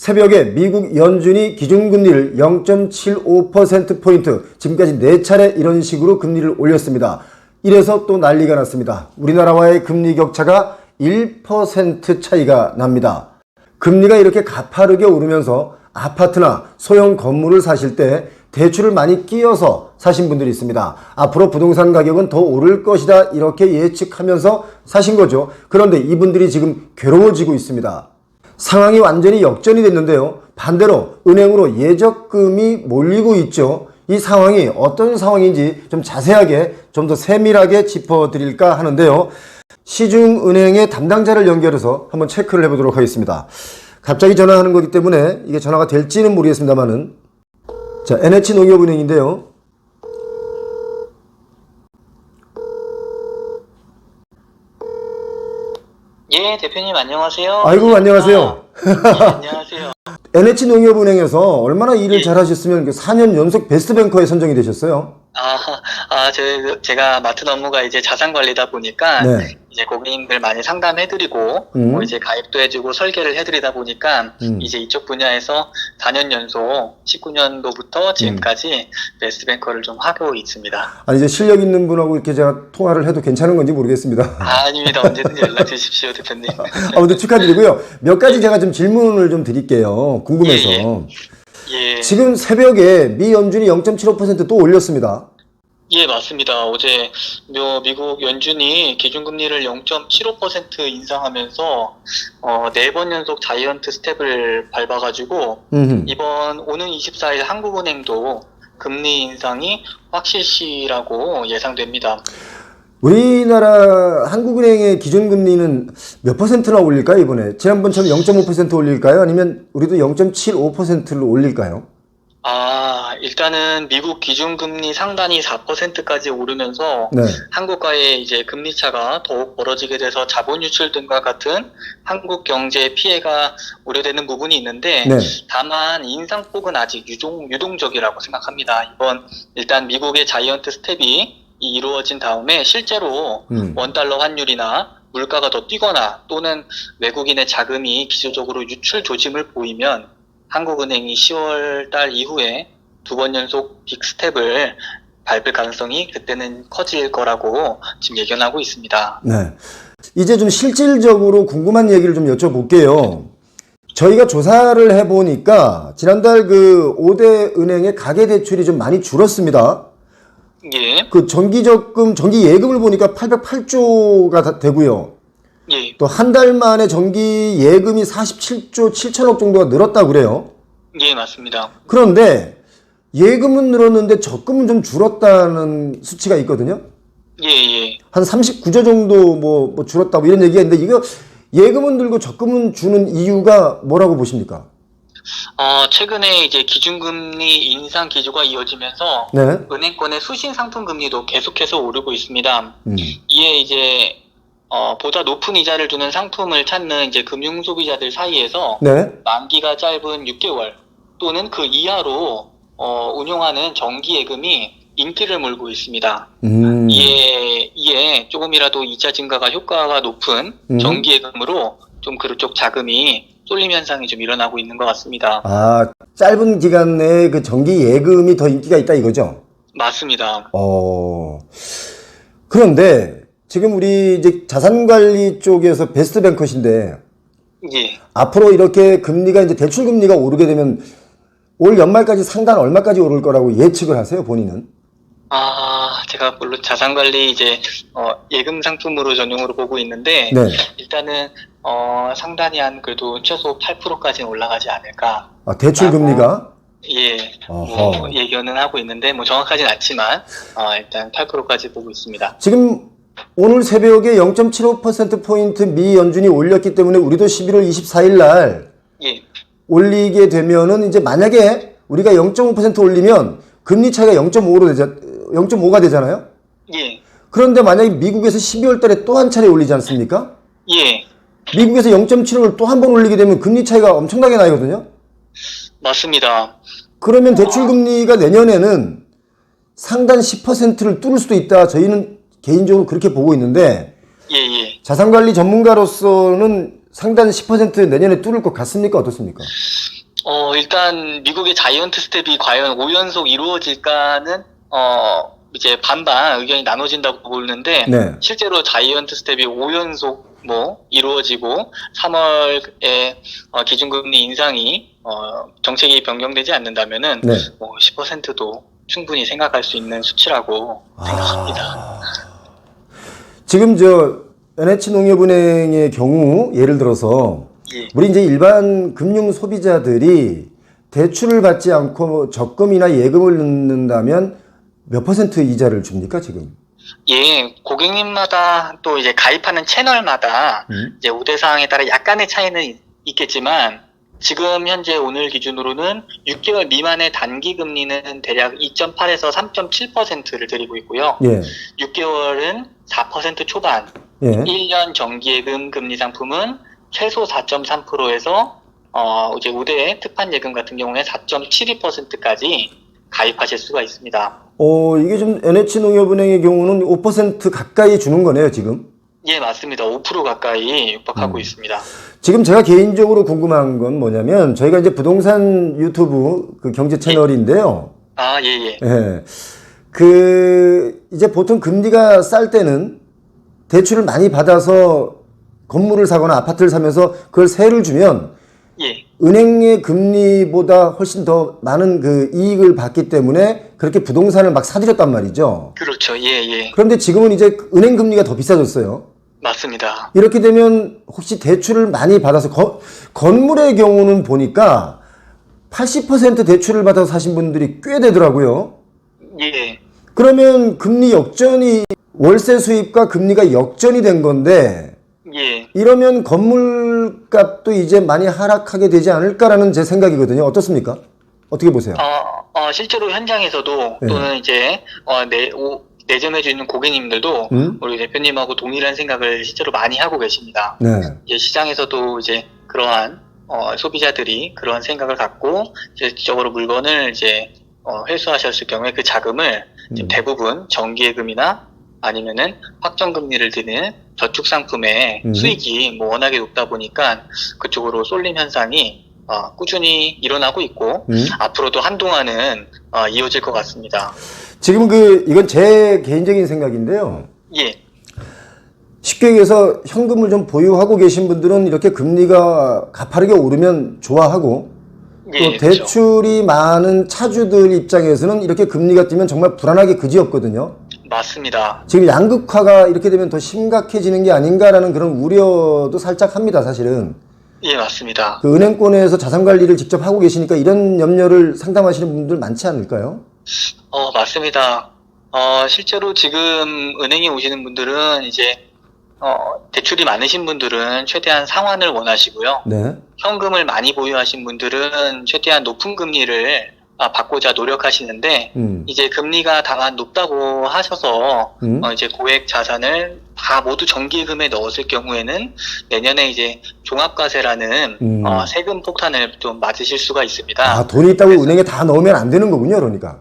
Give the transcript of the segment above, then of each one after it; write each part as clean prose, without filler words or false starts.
새벽에 미국 연준이 기준금리를 0.75%포인트, 지금까지 4차례 이런 식으로 금리를 올렸습니다. 이래서 또 난리가 났습니다. 우리나라와의 금리 격차가 1% 차이가 납니다. 금리가 이렇게 가파르게 오르면서 아파트나 소형 건물을 사실 때 대출을 많이 끼워서 사신 분들이 있습니다. 앞으로 부동산 가격은 더 오를 것이다 이렇게 예측하면서 사신 거죠. 그런데 이분들이 지금 괴로워지고 있습니다. 상황이 완전히 역전이 됐는데요. 반대로 은행으로 예적금이 몰리고 있죠. 이 상황이 어떤 상황인지 좀 자세하게 좀 더 세밀하게 짚어드릴까 하는데요. 시중은행의 담당자를 연결해서 한번 체크를 해보도록 하겠습니다. 갑자기 전화하는 거기 때문에 이게 전화가 될지는 모르겠습니다만은, 자, NH농협은행인데요. 예, 대표님 안녕하세요. 아이고, 안녕하세요. 네, 안녕하세요. NH농협은행에서 얼마나 일을 잘하셨으면 4년 연속 베스트뱅커에 선정이 되셨어요? 제가 맡은 업무가 이제 자산관리다 보니까 네. 이제 고객님들 많이 상담해드리고 뭐 이제 가입도 해주고 설계를 해드리다 보니까 이제 이쪽 분야에서 4년 연속 19년도부터 지금까지 베스트뱅커를 좀 하고 있습니다. 아니, 이제 실력 있는 분하고 이렇게 제가 통화를 해도 괜찮은 건지 모르겠습니다. 아닙니다. 언제든지 연락 주십시오, 대표님. 아무튼 축하드리고요. 몇 가지 제가 좀 질문을 좀 드릴게요. 궁금해서. 예. 지금 새벽에 미 연준이 0.75% 또 올렸습니다. 예, 맞습니다. 어제 미국 연준이 기준금리를 0.75% 인상하면서 4번 연속 자이언트 스텝을 밟아가지고 이번 오는 24일 한국은행도 금리 인상이 확실시라고 예상됩니다. 우리나라 한국은행의 기준금리는 몇 퍼센트나 올릴까요, 이번에? 지난번처럼 0.5% 올릴까요? 아니면 우리도 0.75%로 올릴까요? 일단은 미국 기준금리 상단이 4%까지 오르면서 네. 한국과의 이제 금리 차가 더욱 벌어지게 돼서 자본 유출 등과 같은 한국 경제에 피해가 우려되는 부분이 있는데 네. 다만 인상폭은 아직 유동적이라고 생각합니다. 이번 일단 미국의 자이언트 스텝이 이루어진 다음에 실제로 원달러 환율이나 물가가 더 뛰거나 또는 외국인의 자금이 기술적으로 유출 조짐을 보이면 한국은행이 10월 달 이후에 2번 연속 빅스텝을 밟을 가능성이 그때는 커질 거라고 지금 예견하고 있습니다. 네. 이제 좀 실질적으로 궁금한 얘기를 좀 여쭤볼게요. 저희가 조사를 해보니까 지난달 그 5대 은행의 가계대출이 좀 많이 줄었습니다. 예. 그 정기적금, 정기예금을 보니까 808조가 되고요. 예. 또 한 달 만에 정기예금이 47조 7천억 정도가 늘었다고 그래요. 예, 맞습니다. 그런데 예금은 늘었는데 적금은 좀 줄었다는 수치가 있거든요. 예, 예. 한 39조 정도 뭐 줄었다고 이런 얘기가 있는데, 이거 예금은 늘고 적금은 주는 이유가 뭐라고 보십니까? 최근에 이제 기준금리 인상 기조가 이어지면서 네. 은행권의 수신 상품 금리도 계속해서 오르고 있습니다. 이에 이제 보다 높은 이자를 주는 상품을 찾는 이제 금융 소비자들 사이에서 네. 만기가 짧은 6개월 또는 그 이하로 운용하는 정기예금이 인기를 몰고 있습니다. 이에 조금이라도 이자 증가가 효과가 높은 정기예금으로 좀 그쪽 자금이 쏠림 현상이 좀 일어나고 있는 것 같습니다. 짧은 기간 내에 그 정기예금이 더 인기가 있다 이거죠? 맞습니다. 그런데 지금 우리 이제 자산관리 쪽에서 베스트뱅커신데, 예. 앞으로 이렇게 금리가 이제 대출 금리가 오르게 되면 올 연말까지 상단 얼마까지 오를 거라고 예측을 하세요, 본인은? 제가 물론 자산관리 이제 예금 상품으로 전용으로 보고 있는데 네. 일단은 상단이 한 그래도 최소 8%까지는 올라가지 않을까. 대출 금리가? 예. 예견은 하고 있는데 정확하진 않지만 일단 8%까지 보고 있습니다. 지금 오늘 새벽에 0.75%포인트 미 연준이 올렸기 때문에 우리도 11월 24일 날 예. 올리게 되면은, 이제 만약에 우리가 0.5% 올리면 금리 차이가 0.5가 되잖아요? 예. 그런데 만약에 미국에서 12월 달에 또 한 차례 올리지 않습니까? 예. 미국에서 0.75를 또 한 번 올리게 되면 금리 차이가 엄청나게 나거든요? 맞습니다. 그러면 대출 금리가 내년에는 상단 10%를 뚫을 수도 있다. 저희는 개인적으로 그렇게 보고 있는데, 예. 자산관리 전문가로서는 상단 10% 내년에 뚫을 것 같습니까? 어떻습니까? 일단 미국의 자이언트 스텝이 과연 5연속 이루어질까는 이제 반반 의견이 나눠진다고 보는데 네. 실제로 자이언트 스텝이 5연속 이루어지고 3월에 기준금리 인상이 정책이 변경되지 않는다면은 네. 10%도 충분히 생각할 수 있는 수치라고 생각합니다. 지금 NH농협은행의 경우 예를 들어서 예. 우리 이제 일반 금융 소비자들이 대출을 받지 않고 적금이나 예금을 넣는다면 몇 퍼센트 이자를 줍니까, 지금? 예, 고객님마다 또 이제 가입하는 채널마다 이제 우대사항에 따라 약간의 차이는 있겠지만 지금 현재 오늘 기준으로는 6개월 미만의 단기 금리는 대략 2.8에서 3.7%를 드리고 있고요. 예. 6개월은 4% 초반, 예. 1년 정기예금 금리 상품은 최소 4.3%에서 이제 우대 특판 예금 같은 경우에 4.72%까지 가입하실 수가 있습니다. 이게 좀 NH농협은행의 경우는 5% 가까이 주는 거네요, 지금? 예, 맞습니다. 5% 가까이 육박하고 있습니다. 지금 제가 개인적으로 궁금한 건 뭐냐면 저희가 이제 부동산 유튜브 그 경제 채널인데요. 아, 예. 예. 이제 보통 금리가 쌀 때는 대출을 많이 받아서 건물을 사거나 아파트를 사면서 그걸 세를 주면 예. 은행의 금리보다 훨씬 더 많은 그 이익을 받기 때문에 그렇게 부동산을 막 사들였단 말이죠. 그렇죠. 예. 그런데 지금은 이제 은행 금리가 더 비싸졌어요. 맞습니다. 이렇게 되면 혹시 대출을 많이 받아서 건물의 경우는 보니까 80% 대출을 받아서 사신 분들이 꽤 되더라고요. 예. 그러면 금리 역전이 월세 수입과 금리가 역전이 된 건데 예. 이러면 건물값도 이제 많이 하락하게 되지 않을까라는 제 생각이거든요. 어떻습니까? 어떻게 보세요? 실제로 현장에서도 또는 이제 내점해 주는 고객님들도 우리 대표님하고 동일한 생각을 실제로 많이 하고 계십니다. 네. 이제 시장에서도 이제 그러한 소비자들이 그런 생각을 갖고 실질적으로 물건을 이제 회수하셨을 경우에 그 자금을 지금 대부분 정기예금이나 아니면은 확정금리를 드는 저축상품의 수익이 워낙에 높다 보니까 그쪽으로 쏠림 현상이 꾸준히 일어나고 있고 앞으로도 한동안은 이어질 것 같습니다. 지금 이건 제 개인적인 생각인데요. 예. 쉽게 얘기해서 현금을 좀 보유하고 계신 분들은 이렇게 금리가 가파르게 오르면 좋아하고 또 대출이 많은 차주들 입장에서는 이렇게 금리가 뛰면 정말 불안하게 그지없거든요. 맞습니다. 지금 양극화가 이렇게 되면 더 심각해지는 게 아닌가라는 그런 우려도 살짝 합니다, 사실은. 예, 맞습니다. 은행권에서 자산 관리를 직접 하고 계시니까 이런 염려를 상담하시는 분들 많지 않을까요? 맞습니다. 실제로 지금 은행에 오시는 분들은 이제 대출이 많으신 분들은 최대한 상환을 원하시고요. 네. 현금을 많이 보유하신 분들은 최대한 높은 금리를 받고자 노력하시는데 이제 금리가 다만 높다고 하셔서 이제 고액 자산을 다 모두 정기예금에 넣었을 경우에는 내년에 이제 종합과세라는 세금 폭탄을 좀 맞으실 수가 있습니다. 돈이 있다고 은행에 다 넣으면 안 되는 거군요, 그러니까.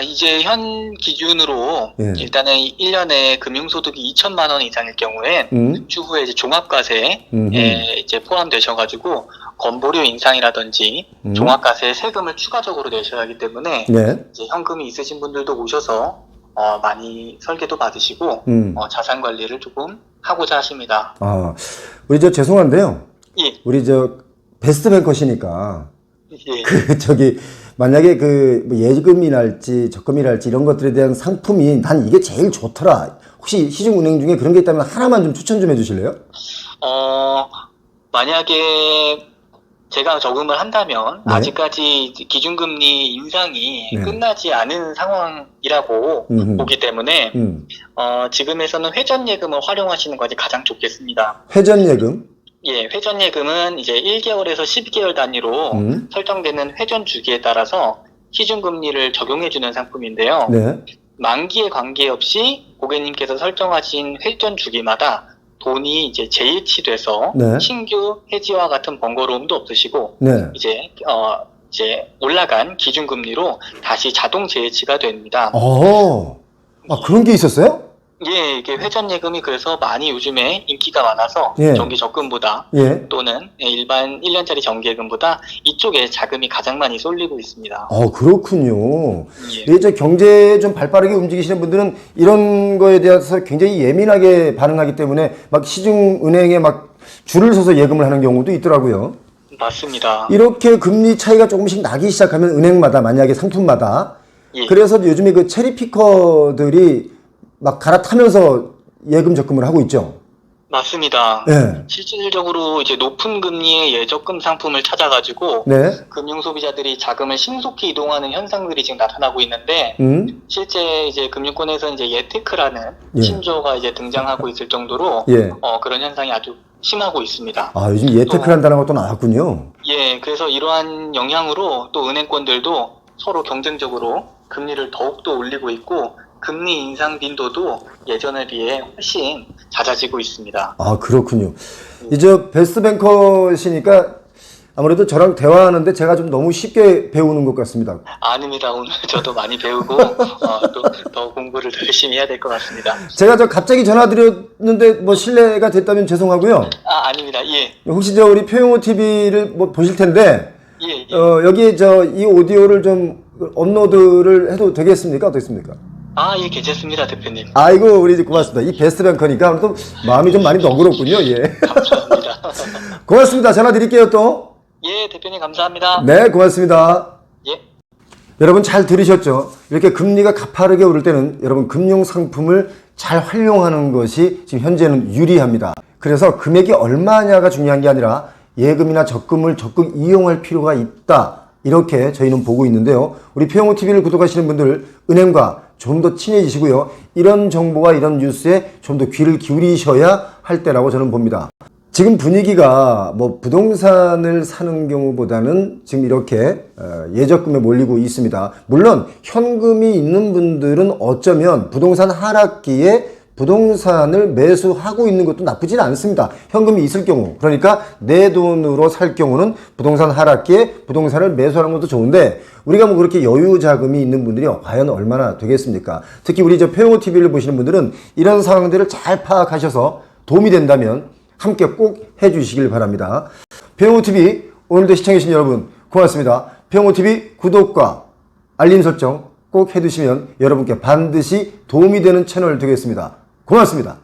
이제 현 기준으로 일단은 1년에 금융소득이 2천만 원 이상일 경우에 추후에 이제 종합과세에 이제 포함되셔가지고 건보료 인상이라든지 종합과세 세금을 추가적으로 내셔야 하기 때문에 이제 현금이 있으신 분들도 오셔서 많이 설계도 받으시고 자산 관리를 조금 하고자 하십니다. 우리 죄송한데요. 예. 우리 베스트뱅커시니까 예. 만약에 뭐 예금이랄지 적금이랄지 이런 것들에 대한 상품이 난 이게 제일 좋더라. 혹시 시중은행 중에 그런 게 있다면 하나만 좀 추천 좀 해주실래요? 만약에 제가 적응을 한다면 아직까지 기준금리 인상이 끝나지 않은 상황이라고 보기 때문에 지금에서는 회전예금을 활용하시는 것이 가장 좋겠습니다. 회전예금? 예, 회전예금은 이제 1개월에서 12개월 단위로 설정되는 회전 주기에 따라서 기준금리를 적용해주는 상품인데요. 만기에 관계없이 고객님께서 설정하신 회전 주기마다 돈이 이제 재일치돼서 신규 해지와 같은 번거로움도 없으시고 이제 올라간 기준금리로 다시 자동 재일치가 됩니다. 그런 게 있었어요? 예, 이게 회전 예금이 그래서 많이 요즘에 인기가 많아서 예. 정기 적금보다 예. 또는 일반 1년짜리 정기 예금보다 이쪽에 자금이 가장 많이 쏠리고 있습니다. 그렇군요. 예. 이제 경제에 좀 발빠르게 움직이시는 분들은 이런 거에 대해서 굉장히 예민하게 반응하기 때문에 막 시중은행에 막 줄을 서서 예금을 하는 경우도 있더라고요. 맞습니다. 이렇게 금리 차이가 조금씩 나기 시작하면 은행마다 만약에 상품마다 예. 그래서 요즘에 그 체리피커들이 막 갈아타면서 예금 적금을 하고 있죠. 맞습니다. 네. 실질적으로 이제 높은 금리의 예적금 상품을 찾아가지고 네. 금융 소비자들이 자금을 신속히 이동하는 현상들이 지금 나타나고 있는데 실제 이제 금융권에서 이제 예테크라는 예. 신조어가 이제 등장하고 있을 정도로 예. 그런 현상이 아주 심하고 있습니다. 요즘 예테크라는 단어가 또 나왔군요. 예, 그래서 이러한 영향으로 또 은행권들도 서로 경쟁적으로 금리를 더욱더 올리고 있고 금리 인상 빈도도 예전에 비해 훨씬 잦아지고 있습니다. 그렇군요. 이제 베스트뱅커시니까 아무래도 저랑 대화하는데 제가 좀 너무 쉽게 배우는 것 같습니다. 아닙니다. 오늘 저도 많이 배우고 또 더 공부를 더 열심히 해야 될 것 같습니다. 제가 저갑자기 전화드렸는데 뭐 실례가 됐다면 죄송하고요. 아닙니다. 예. 혹시 우리 표용호 TV를 뭐 보실 텐데 예. 여기에 이 오디오를 좀 업로드를 해도 되겠습니까? 어떻습니까? 예, 괜찮습니다, 대표님. 아이고, 우리 고맙습니다. 이 베스트뱅커니까 또 마음이 좀 많이 너그럽군요. 예. 감사합니다. 고맙습니다. 전화 드릴게요, 또. 예, 대표님 감사합니다. 네, 고맙습니다. 예. 여러분 잘 들으셨죠? 이렇게 금리가 가파르게 오를 때는 여러분 금융 상품을 잘 활용하는 것이 지금 현재는 유리합니다. 그래서 금액이 얼마냐가 중요한 게 아니라 예금이나 적금을 적극 이용할 필요가 있다. 이렇게 저희는 보고 있는데요. 우리 표용호 TV를 구독하시는 분들 은행과 좀 더 친해지시고요. 이런 정보와 이런 뉴스에 좀 더 귀를 기울이셔야 할 때라고 저는 봅니다. 지금 분위기가 뭐 부동산을 사는 경우보다는 지금 이렇게 예적금에 몰리고 있습니다. 물론 현금이 있는 분들은 어쩌면 부동산 하락기에 부동산을 매수하고 있는 것도 나쁘진 않습니다. 현금이 있을 경우, 그러니까 내 돈으로 살 경우는 부동산 하락기에 부동산을 매수하는 것도 좋은데 우리가 뭐 그렇게 여유 자금이 있는 분들이 과연 얼마나 되겠습니까? 특히 우리 표용호 TV를 보시는 분들은 이런 상황들을 잘 파악하셔서 도움이 된다면 함께 꼭 해주시길 바랍니다. 표용호 TV 오늘도 시청해주신 여러분 고맙습니다. 표용호 TV 구독과 알림 설정 꼭 해두시면 여러분께 반드시 도움이 되는 채널 되겠습니다. 고맙습니다.